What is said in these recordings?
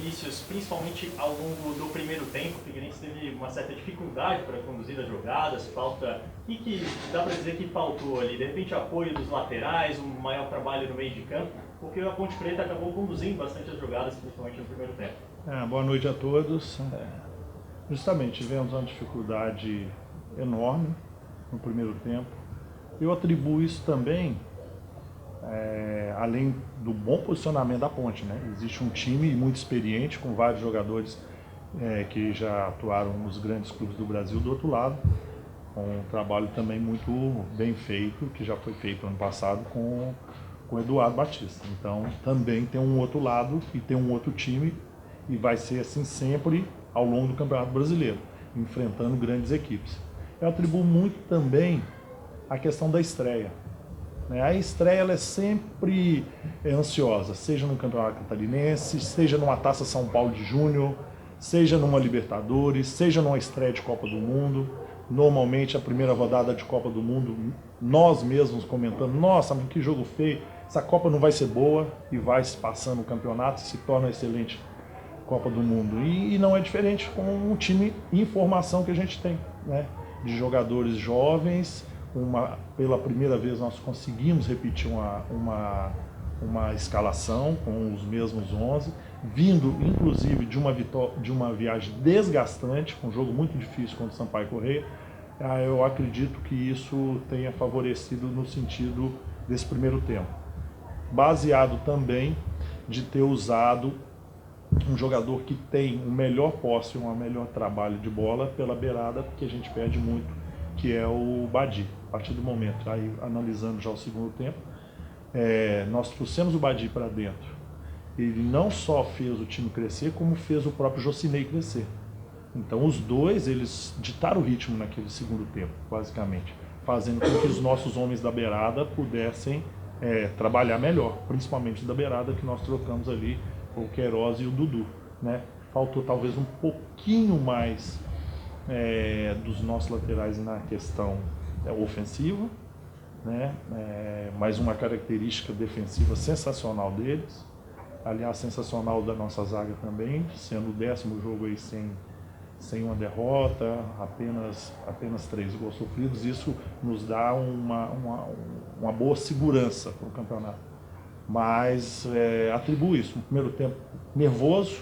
Vinícius, principalmente ao longo do primeiro tempo, o Figueirense teve uma certa dificuldade para conduzir as jogadas, falta... O que dá para dizer que faltou ali? De repente, apoio dos laterais, um maior trabalho no meio de campo, porque a Ponte Preta acabou conduzindo bastante as jogadas, principalmente no primeiro tempo. Boa noite a todos. Justamente, tivemos uma dificuldade enorme no primeiro tempo. Eu atribuo isso também, além do bom posicionamento da Ponte, né? Existe um time muito experiente, com vários jogadores que já atuaram nos grandes clubes do Brasil do outro lado, com um trabalho também muito bem feito, que já foi feito ano passado com o Eduardo Batista. Então, também tem um outro lado e tem um outro time, e vai ser assim sempre ao longo do Campeonato Brasileiro, enfrentando grandes equipes. Eu atribuo muito também a questão da estreia. A estreia ela é sempre ansiosa, seja no Campeonato Catarinense, seja numa Taça São Paulo de Júnior, seja numa Libertadores, seja numa estreia de Copa do Mundo. Normalmente a primeira rodada de Copa do Mundo, nós mesmos comentando, nossa, mas que jogo feio, essa Copa não vai ser boa, e vai se passando o campeonato e se torna uma excelente Copa do Mundo. E não é diferente com um time em formação que a gente tem, né? De jogadores jovens. Pela primeira vez nós conseguimos repetir uma escalação com os mesmos 11, vindo inclusive de uma viagem desgastante, um jogo muito difícil contra o Sampaio Corrêa. Eu acredito que isso tenha favorecido no sentido desse primeiro tempo. Baseado também de ter usado um jogador que tem um melhor posse, um melhor trabalho de bola pela beirada, que a gente perde muito, que é o Badi. A partir do momento, aí analisando já o segundo tempo, nós trouxemos o Badi para dentro. Ele não só fez o time crescer, como fez o próprio Jocinei crescer. Então os dois, eles ditaram o ritmo naquele segundo tempo, basicamente, fazendo com que os nossos homens da beirada pudessem trabalhar melhor, principalmente da beirada, que nós trocamos ali o Queiroz e o Dudu, né? Faltou talvez um pouquinho mais dos nossos laterais na questão ofensiva, né? Mais uma característica defensiva sensacional deles, aliás, sensacional da nossa zaga também, sendo o 10º jogo aí sem uma derrota, apenas 3 gols sofridos. Isso nos dá uma boa segurança para o campeonato. Mas atribuo isso, um primeiro tempo nervoso,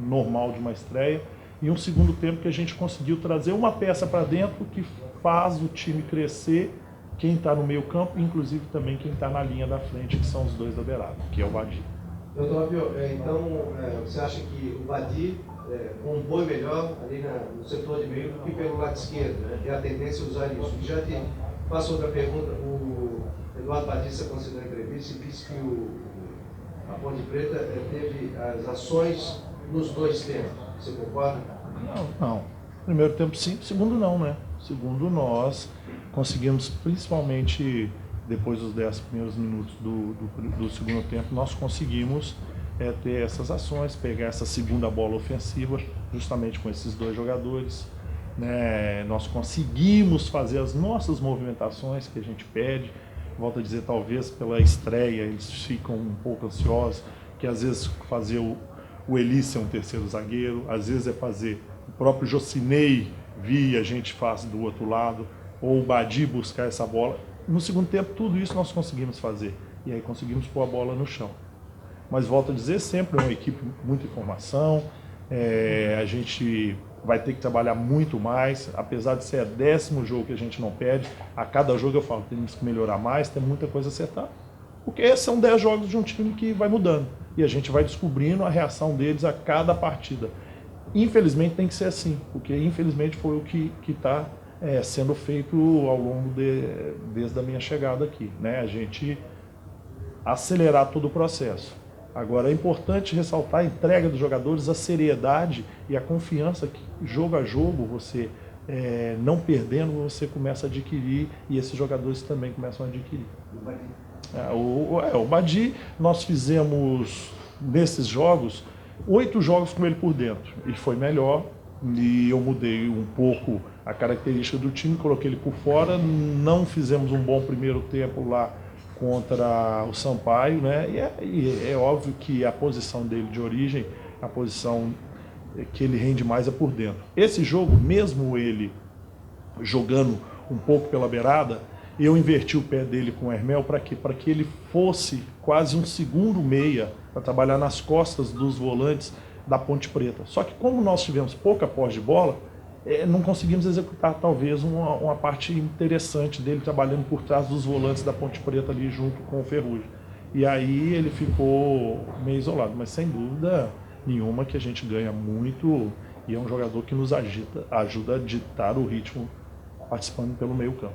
normal de uma estreia, e um segundo tempo que a gente conseguiu trazer uma peça para dentro que faz o time crescer, quem está no meio campo, inclusive também quem está na linha da frente, que são os dois da beirada, que é o Badi. Doutor Fábio, então você acha que o Badi compõe melhor ali no setor de meio do que pelo lado esquerdo, né? Tem a tendência a usar isso. E já te faço outra pergunta. O Eduardo Batista concedeu a entrevista e disse que a Ponte Preta teve as ações nos dois tempos. Você concorda? Não. Primeiro tempo sim, segundo não, né? Segundo nós conseguimos, principalmente depois dos 10 primeiros minutos do segundo tempo, nós conseguimos ter essas ações, pegar essa segunda bola ofensiva, justamente com esses dois jogadores, né? Nós conseguimos fazer as nossas movimentações que a gente pede. Volto a dizer, talvez pela estreia eles ficam um pouco ansiosos, que às vezes fazer o Eli ser um terceiro zagueiro, às vezes é fazer o próprio Jocinei vir e a gente faz do outro lado, ou o Badi buscar essa bola. No segundo tempo, tudo isso nós conseguimos fazer, e aí conseguimos pôr a bola no chão. Mas volto a dizer, sempre é uma equipe muita informação, a gente vai ter que trabalhar muito mais, apesar de ser o 10º jogo que a gente não perde. A cada jogo eu falo, temos que melhorar mais, tem muita coisa a acertar, porque são 10 jogos de um time que vai mudando, e a gente vai descobrindo a reação deles a cada partida. Infelizmente tem que ser assim, porque infelizmente foi o que está sendo feito ao longo desde a minha chegada aqui, né? A gente acelerar todo o processo. Agora é importante ressaltar a entrega dos jogadores, a seriedade e a confiança que jogo a jogo você, não perdendo, você começa a adquirir, e esses jogadores também começam a adquirir. O Badi, nós fizemos nesses jogos 8 jogos com ele por dentro, e foi melhor, e eu mudei um pouco a característica do time, coloquei ele por fora. Não fizemos um bom primeiro tempo lá contra o Sampaio, né? E é óbvio que a posição dele de origem a posição que ele rende mais é por dentro. Esse jogo, mesmo ele jogando um pouco pela beirada, eu inverti o pé dele com o Hermel para quê? Para que ele fosse quase um segundo meia para trabalhar nas costas dos volantes da Ponte Preta. Só que como nós tivemos pouca posse de bola, não conseguimos executar talvez uma parte interessante dele trabalhando por trás dos volantes da Ponte Preta ali junto com o Ferrugem. E aí ele ficou meio isolado, mas sem dúvida nenhuma que a gente ganha muito e é um jogador que nos ajuda a ditar o ritmo participando pelo meio campo.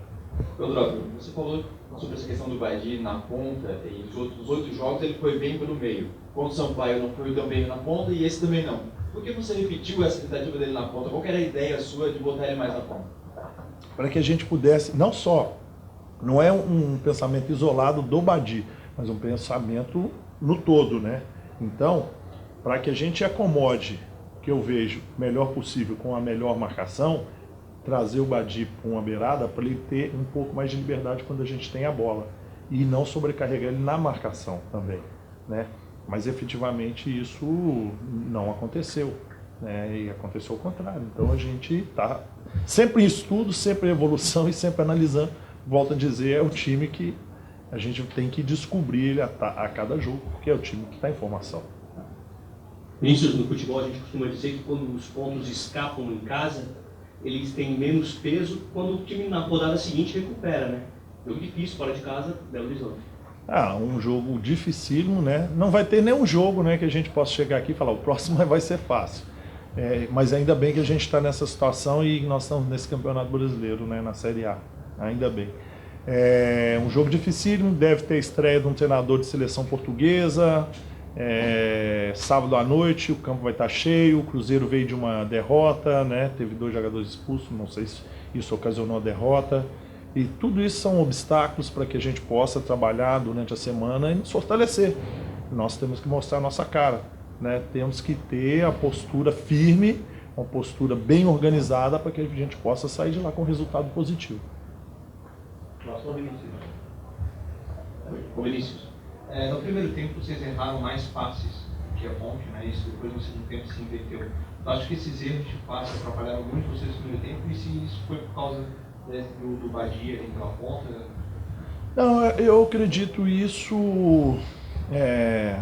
Eudócio, você falou sobre essa questão do Badi na ponta e os outros jogos ele foi bem pelo meio. Contra o Sampaio não foi tão bem na ponta e esse também não. Por que você repetiu essa tentativa dele na ponta? Qual que era a ideia sua de botar ele mais na ponta? Para que a gente pudesse, não é um pensamento isolado do Badi, mas um pensamento no todo, né? Então, para que a gente acomode, que eu vejo melhor possível com a melhor marcação, trazer o Badi para uma beirada para ele ter um pouco mais de liberdade quando a gente tem a bola e não sobrecarregar ele na marcação também, né? Mas efetivamente isso não aconteceu, né? E aconteceu o contrário. Então a gente está sempre em estudo, sempre em evolução e sempre analisando. Volto a dizer, é o time que a gente tem que descobrir a cada jogo, porque é o time que está em formação. Vinícius, no futebol a gente costuma dizer que quando os pontos escapam em casa, eles têm menos peso quando o time na rodada seguinte recupera, né? Jogo difícil, fora de casa, Belo Horizonte. Um jogo dificílimo, né? Não vai ter nenhum jogo, né, que a gente possa chegar aqui e falar o próximo vai ser fácil. Mas ainda bem que a gente está nessa situação e nós estamos nesse Campeonato Brasileiro, né, na Série A. Ainda bem. Um jogo dificílimo, deve ter estreia de um treinador de seleção portuguesa. Sábado à noite, o campo vai estar cheio. O Cruzeiro veio de uma derrota, né? Teve 2 jogadores expulsos, não sei se isso ocasionou a derrota. E tudo isso são obstáculos para que a gente possa trabalhar durante a semana e nos fortalecer. Nós temos que mostrar a nossa cara, né? Temos que ter a postura firme, uma postura bem organizada para que a gente possa sair de lá com resultado positivo. Próximo, Vinícius. Vinícius. No primeiro tempo vocês erraram mais passes que a Ponte, né? Isso depois no segundo tempo se inverteu. Eu acho que esses erros de passe atrapalharam muito vocês no primeiro tempo e se isso foi por causa do Badia ali pela ponta? Não, eu acredito isso,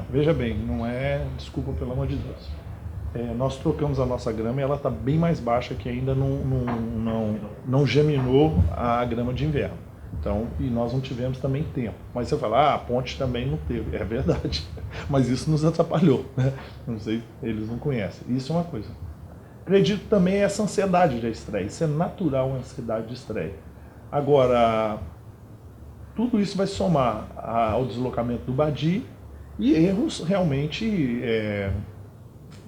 veja bem, não é, desculpa pelo amor de Deus, nós trocamos a nossa grama e ela está bem mais baixa que ainda não germinou a grama de inverno. Então, e nós não tivemos também tempo. Mas você fala, a Ponte também não teve. É verdade. Mas isso nos atrapalhou, né? Não sei, eles não conhecem. Isso é uma coisa. Acredito também essa ansiedade da estreia. Isso é natural, a ansiedade de estreia. Agora, tudo isso vai somar ao deslocamento do Badi e erros realmente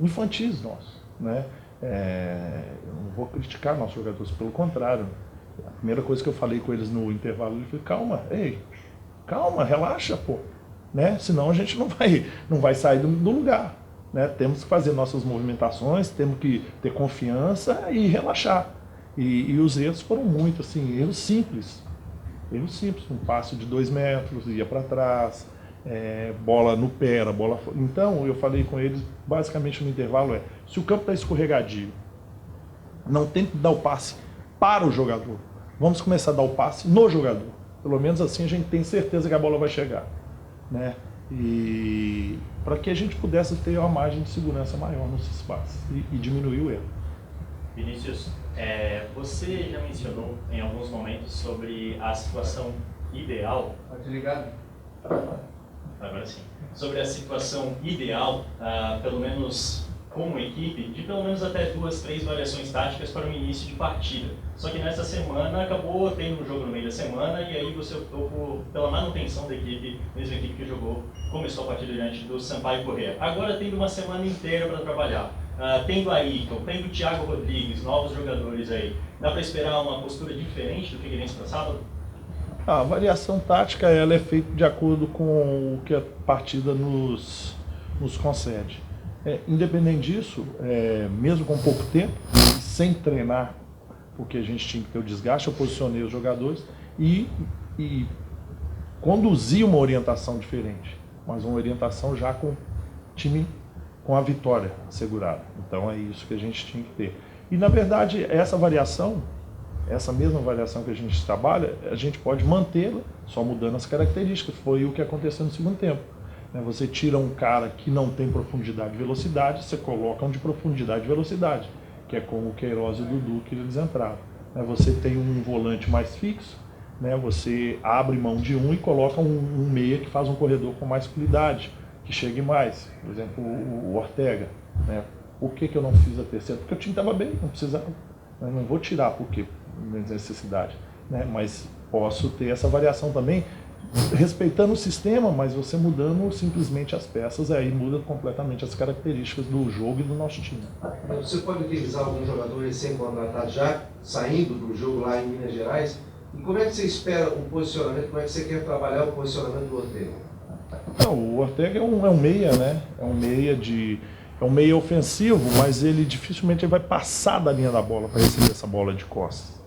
infantis nossos, né? Eu não vou criticar nossos jogadores, pelo contrário. A primeira coisa que eu falei com eles no intervalo, ele falou, calma, relaxa, pô, né? Senão a gente não vai sair do lugar, né? Temos que fazer nossas movimentações, temos que ter confiança e relaxar. E os erros foram muito, assim, erros simples, um passo de 2 metros, ia para trás, bola no pé, a bola... Então, eu falei com eles, basicamente no intervalo, se o campo está escorregadio, não tem que dar o passe para o jogador. Vamos começar a dar o passe no jogador. Pelo menos assim a gente tem certeza que a bola vai chegar, né? E para que a gente pudesse ter uma margem de segurança maior nos espaços e diminuir o erro. Vinícius, você já mencionou em alguns momentos sobre a situação ideal. Tá ligado? Agora sim. Sobre a situação ideal, pelo menos como equipe, de pelo menos até 2, 3 variações táticas para o início de partida. Só que nessa semana acabou tendo um jogo no meio da semana e aí você optou pela manutenção da equipe, mesma equipe que começou a partida diante do Sampaio Corrêa. Agora tendo uma semana inteira para trabalhar, tendo a Ayrton, tendo o Thiago Rodrigues, novos jogadores aí, dá para esperar uma postura diferente do Figueirense para sábado? A variação tática ela é feita de acordo com o que a partida nos concede. Independente disso, mesmo com pouco tempo, sem treinar, porque a gente tinha que ter o desgaste, eu posicionei os jogadores e conduzi uma orientação diferente, mas uma orientação já com time com a vitória assegurada. Então é isso que a gente tinha que ter. E na verdade essa variação, essa mesma variação que a gente trabalha, a gente pode mantê-la só mudando as características. Foi o que aconteceu no segundo tempo. Você tira um cara que não tem profundidade e velocidade, você coloca um de profundidade e velocidade, que é como o Queiroz e o Dudu que eles entraram. Você tem um volante mais fixo, você abre mão de um e coloca um meia que faz um corredor com mais qualidade, que chegue mais. Por exemplo, o Ortega. Por que eu não fiz a terceira? Porque o time estava bem, não precisava. Eu não vou tirar porque necessidade. Mas posso ter essa variação também, respeitando o sistema, mas você mudando simplesmente as peças, aí muda completamente as características do jogo e do nosso time. Você pode utilizar algum jogador recém-contratado já saindo do jogo lá em Minas Gerais? E como é que você espera o posicionamento, como é que você quer trabalhar o posicionamento do Ortega? Não, o Ortega é um meia, É um meia ofensivo, mas ele dificilmente vai passar da linha da bola para receber essa bola de costas.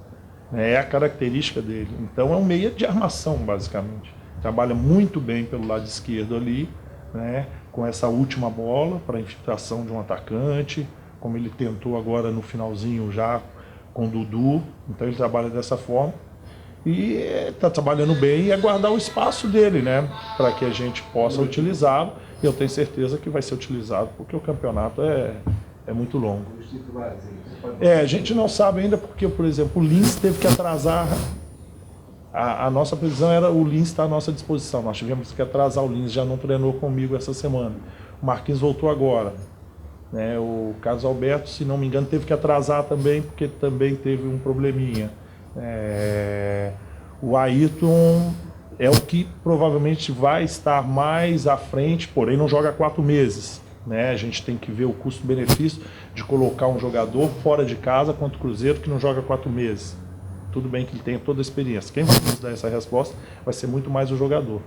É a característica dele. Então é um meia de armação, basicamente. Trabalha muito bem pelo lado esquerdo ali, com essa última bola para a infiltração de um atacante, como ele tentou agora no finalzinho já com o Dudu. Então ele trabalha dessa forma. E está trabalhando bem e aguardar o espaço dele, para que a gente possa utilizá-lo. E eu tenho certeza que vai ser utilizado, porque o campeonato é muito longo. A gente não sabe ainda porque, por exemplo, o Lins teve que atrasar. A nossa previsão era o Lins estar à nossa disposição. Nós tivemos que atrasar o Lins, já não treinou comigo essa semana. O Marquinhos voltou agora. O Carlos Alberto, se não me engano, teve que atrasar também, porque também teve um probleminha. O Ayrton é o que provavelmente vai estar mais à frente, porém não joga 4 meses. A gente tem que ver o custo-benefício de colocar um jogador fora de casa contra o Cruzeiro que não joga 4 meses. Tudo bem que ele tenha toda a experiência. Quem vai nos dar essa resposta vai ser muito mais o jogador.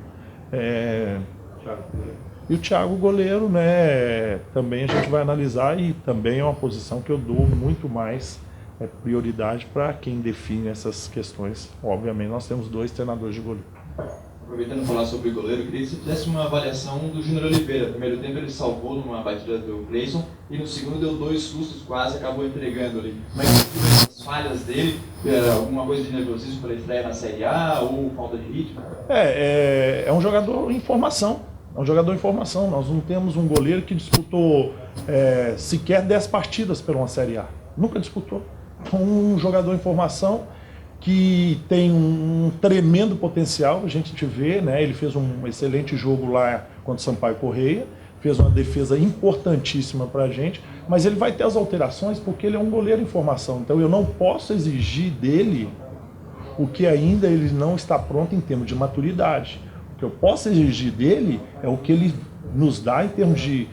E o Thiago, goleiro, também a gente vai analisar, e também é uma posição que eu dou muito mais prioridade para quem define essas questões. Obviamente nós temos 2 treinadores de goleiro. Aproveitando falar sobre o goleiro, eu queria que você fizesse uma avaliação do Júnior Oliveira. No primeiro tempo ele salvou numa batida do Cleison e no segundo deu 2 sustos, quase acabou entregando ali. Mas as falhas dele, alguma coisa de nervosismo para ele estreia na Série A ou falta de ritmo? É um jogador em formação. Nós não temos um goleiro que disputou sequer 10 partidas pela uma Série A. Nunca disputou. Um jogador em formação que tem um tremendo potencial, a gente te vê, ele fez um excelente jogo lá contra o Sampaio Correia, fez uma defesa importantíssima para a gente, mas ele vai ter as alterações porque ele é um goleiro em formação, então eu não posso exigir dele o que ainda ele não está pronto em termos de maturidade. O que eu posso exigir dele é o que ele nos dá em termos de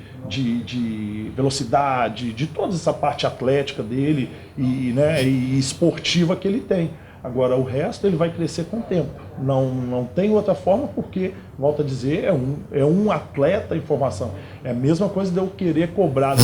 velocidade, de toda essa parte atlética dele e esportiva que ele tem. Agora, o resto ele vai crescer com o tempo. Não tem outra forma porque, volto a dizer, é um atleta em formação. É a mesma coisa de eu querer cobrar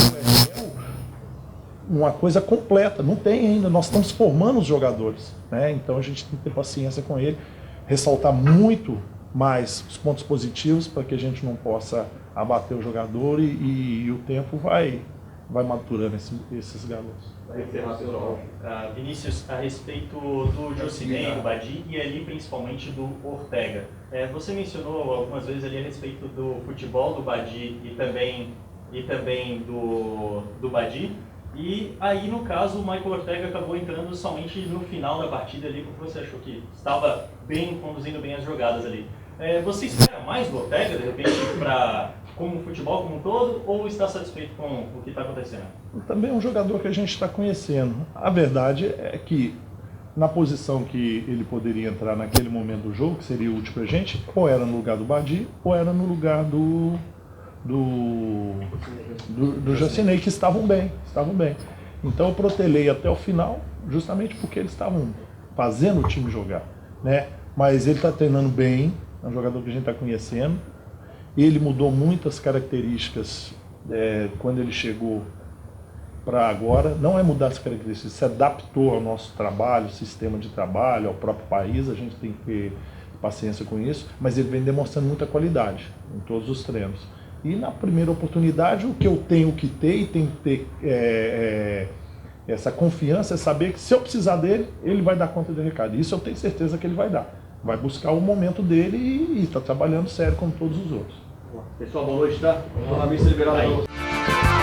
uma coisa completa. Não tem ainda. Nós estamos formando os jogadores. Então a gente tem que ter paciência com ele, ressaltar muito mais os pontos positivos para que a gente não possa abater o jogador e o tempo vai maturando esses garotos. Vinícius, a respeito do Jocinei, do Badi e ali principalmente do Ortega. Você mencionou algumas vezes ali a respeito do futebol do Badi e também do Badi. E aí, no caso, o Michael Ortega acabou entrando somente no final da partida ali, porque você achou que estava conduzindo bem as jogadas ali. Você espera mais do Ortega, de repente, como futebol como um todo, ou está satisfeito com o que está acontecendo? Também é um jogador que a gente está conhecendo. A verdade é que, na posição que ele poderia entrar naquele momento do jogo, que seria útil para a gente, ou era no lugar do Badi, ou era no lugar do Jocinei, que estavam bem. Então eu protelei até o final, justamente porque eles estavam fazendo o time jogar. Mas ele está treinando bem, é um jogador que a gente está conhecendo. Ele mudou muitas características quando ele chegou para agora. Não é mudar as características, se adaptou ao nosso trabalho, sistema de trabalho, ao próprio país. A gente tem que ter paciência com isso, mas ele vem demonstrando muita qualidade em todos os treinos. E na primeira oportunidade, o que eu tenho que ter e tenho que ter essa confiança é saber que se eu precisar dele, ele vai dar conta de recado. Isso eu tenho certeza que ele vai dar. Vai buscar o momento dele e está trabalhando sério como todos os outros. Pessoal, boa noite, tá? Vamos lá, liberar aí.